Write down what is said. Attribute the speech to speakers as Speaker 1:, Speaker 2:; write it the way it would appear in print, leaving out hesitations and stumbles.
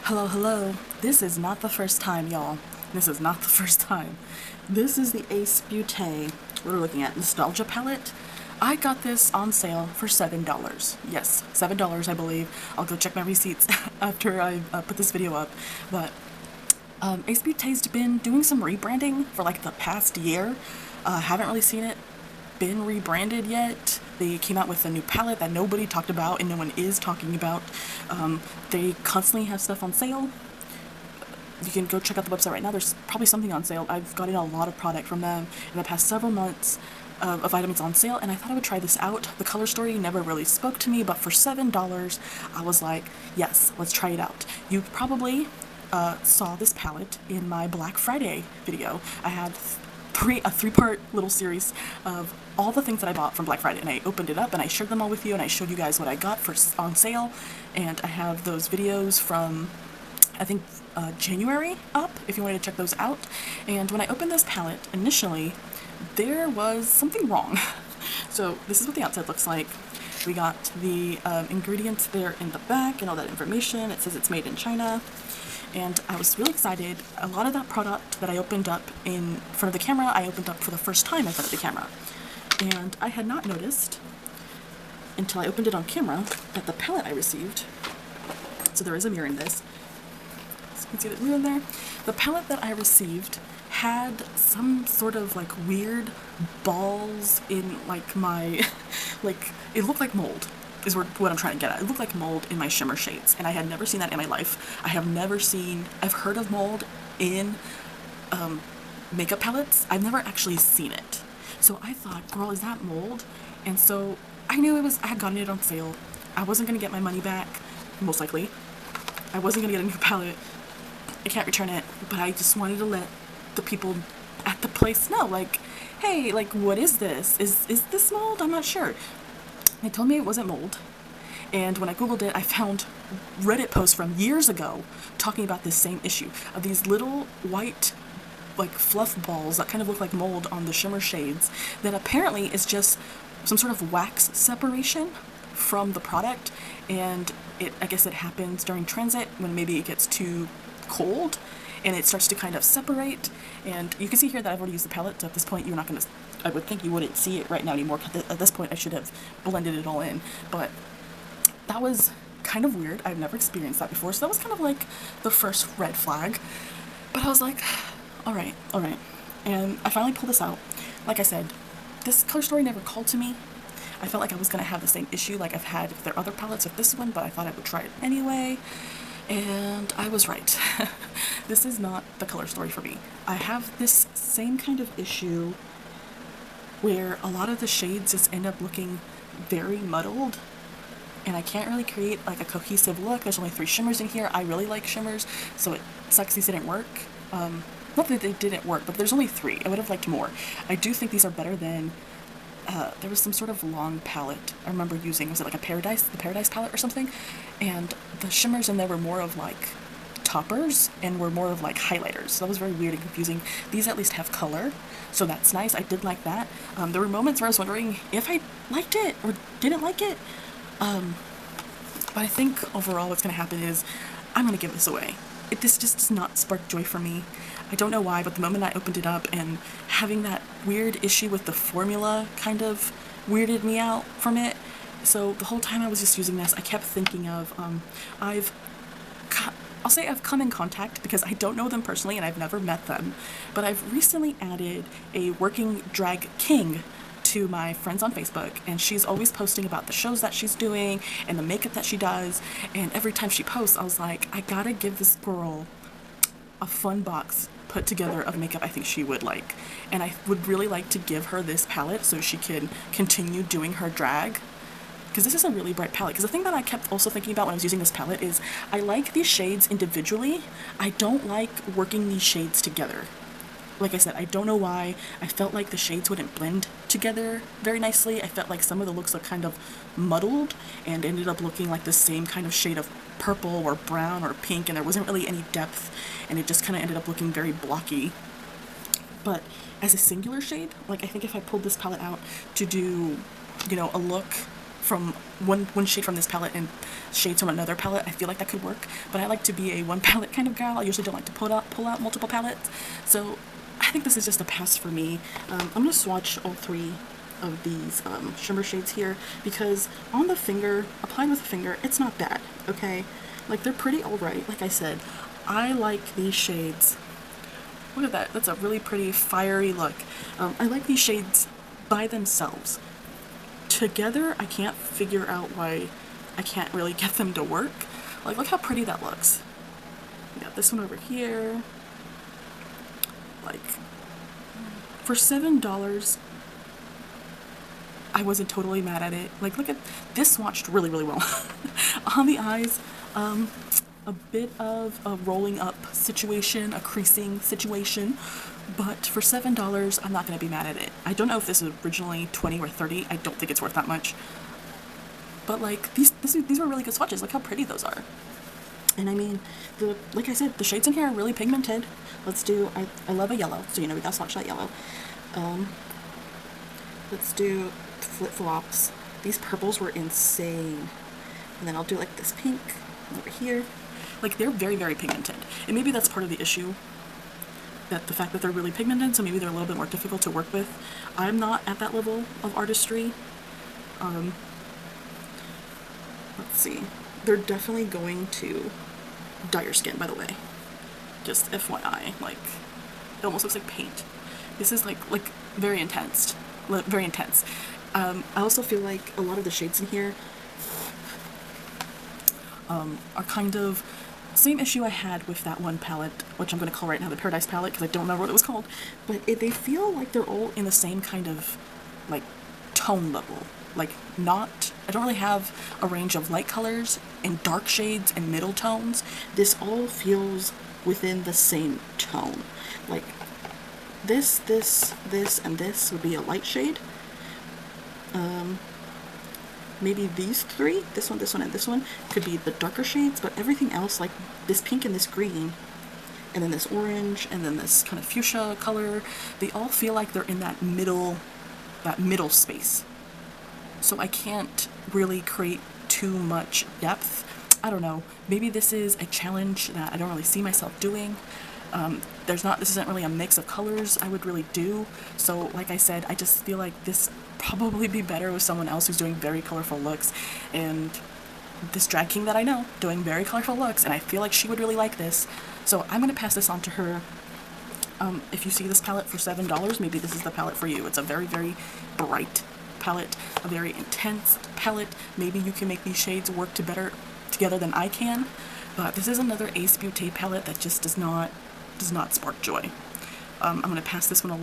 Speaker 1: Hello, hello. This is not the first time, y'all. This is not the first time. This is the Ace Beaute. We're looking at Nostalgia Palette. I got this on sale for $7. Yes, $7, I believe. I'll go check my receipts after I put this video up. But Ace Beaute's been doing some rebranding for like the past year. Haven't really seen it been rebranded yet. They came out with a new palette that nobody talked about and no one is talking about. They constantly have stuff on sale. You can go check out the website right now. There's probably something on sale. I've gotten a lot of product from them in the past several months of items on sale, and I thought I would try this out. The color story never really spoke to me, but for $7, I was like, yes, let's try it out. You probably saw this palette in my Black Friday video. I had a three-part little series of all the things that I bought from Black Friday, and I opened it up and I shared them all with you, and I showed you guys what I got for on sale. And I have those videos from I think January up if you wanted to check those out. And when I opened this palette initially, there was something wrong. So this is what the outside looks like. We got the ingredients there in the back and all that information. It says it's made in China. And I was really excited. A lot of that product that I opened up in front of the camera, I opened up for the first time in front of the camera. And I had not noticed until I opened it on camera that the palette I received, so there is a mirror in this, so you can see the mirror in there. The palette that I received had some sort of like weird balls in like my, like it looked like mold. Is what I'm trying to get at. It looked like mold in my shimmer shades, and I had never seen that in my life. I've heard of mold in makeup palettes. I've never actually seen it. So I thought, girl, is that mold? And so I knew I had gotten it on sale. I wasn't gonna get my money back, most likely. I wasn't gonna get a new palette. I can't return it, but I just wanted to let the people at the place know, like, hey, like, what is this? Is this mold? I'm not sure. They told me it wasn't mold, and when I googled it, I found Reddit posts from years ago talking about this same issue of these little white, like, fluff balls that kind of look like mold on the shimmer shades that apparently is just some sort of wax separation from the product, and I guess it happens during transit when maybe it gets too cold and it starts to kind of separate. And you can see here that I've already used the palette, so at this point I would think you wouldn't see it right now anymore. At this point I should have blended it all in, but that was kind of weird. I've never experienced that before, so that was kind of like the first red flag. But I was like, all right. And I finally pulled this out. Like I said, this color story never called to me. I felt like I was going to have the same issue like I've had with their other palettes with this one, but I thought I would try it anyway. And I was right. This is not the color story for me. I have this same kind of issue where a lot of the shades just end up looking very muddled, and I can't really create like a cohesive look. There's only 3 shimmers in here. I really like shimmers, so it sucks these didn't work. Not that they didn't work, but there's only 3. I would have liked more. I do think these are better than there was some sort of long palette I remember using. Was it like the Paradise palette or something? And the shimmers in there were more of like toppers and were more of like highlighters. So that was very weird and confusing. These at least have color, so that's nice. I did like that. There were moments where I was wondering if I liked it or didn't like it. But I think overall what's going to happen is I'm going to give this away. This just does not spark joy for me. I don't know why, but the moment I opened it up and having that weird issue with the formula kind of weirded me out from it. So the whole time I was just using this, I kept thinking of, I'll say I've come in contact, because I don't know them personally and I've never met them, but I've recently added a working drag king to my friends on Facebook, and she's always posting about the shows that she's doing and the makeup that she does, and every time she posts, I was like, I gotta give this girl a fun box put together of makeup I think she would like, and I would really like to give her this palette so she can continue doing her drag, because this is a really bright palette. Because the thing that I kept also thinking about when I was using this palette is I like these shades individually. I don't like working these shades together. Like I said, I don't know why. I felt like the shades wouldn't blend together very nicely. I felt like some of the looks looked kind of muddled and ended up looking like the same kind of shade of purple or brown or pink, and there wasn't really any depth, and it just kind of ended up looking very blocky. But as a singular shade, like I think if I pulled this palette out to do, a look from one shade from this palette and shades from another palette, I feel like that could work. But I like to be a one palette kind of gal. I usually don't like to pull out multiple palettes. So I think this is just a pass for me. I'm gonna swatch all three of these shimmer shades here, because on the finger, applied with the finger, it's not bad, okay? Like, they're pretty alright. Like I said, I like these shades. Look at that. That's a really pretty fiery look. I like these shades by themselves. Together, I can't figure out why I can't really get them to work. Like, look how pretty that looks. We got this one over here. Like, for $7, I wasn't totally mad at it. Like, look at this, swatched really, really well. On the eyes, a bit of a rolling up situation, a creasing situation, but for $7, I'm not going to be mad at it. I don't know if this was originally 20 or 30. I don't think it's worth that much. But like, these were really good swatches. Look how pretty those are. And I mean, like I said, the shades in here are really pigmented. Let's do, I love a yellow, so you know we gotta swatch that yellow. Let's do flip-flops. These purples were insane. And then I'll do like this pink over here. Like, they're very, very pigmented. And maybe that's part of the issue, that the fact that they're really pigmented, so maybe they're a little bit more difficult to work with. I'm not at that level of artistry. Let's see. They're definitely going to dye your skin, by the way. Just FYI, like, it almost looks like paint. This is like very intense, very intense. I also feel like a lot of the shades in here are kind of same issue I had with that one palette, which I'm going to call right now the Paradise palette, because I don't remember what it was called, but they feel like they're all in the same kind of, like, tone level. Like, I don't really have a range of light colors and dark shades and middle tones. This all feels within the same tone. Like, this, and this would be a light shade. Maybe these three, this one, and this one, could be the darker shades, but everything else, like this pink and this green, and then this orange, and then this kind of fuchsia color, they all feel like they're in that middle space. So I can't really create too much depth. I don't know, maybe this is a challenge that I don't really see myself doing. This isn't really a mix of colors I would really do. So like I said, I just feel like this probably be better with someone else who's doing very colorful looks, and this drag king that I know doing very colorful looks, and I feel like she would really like this. So I'm gonna pass this on to her. If you see this palette for $7, maybe this is the palette for you. It's a very, very bright palette, a very intense palette. Maybe you can make these shades work together than I can. But this is another Ace Beaute palette that just does not spark joy. I'm gonna pass this one along.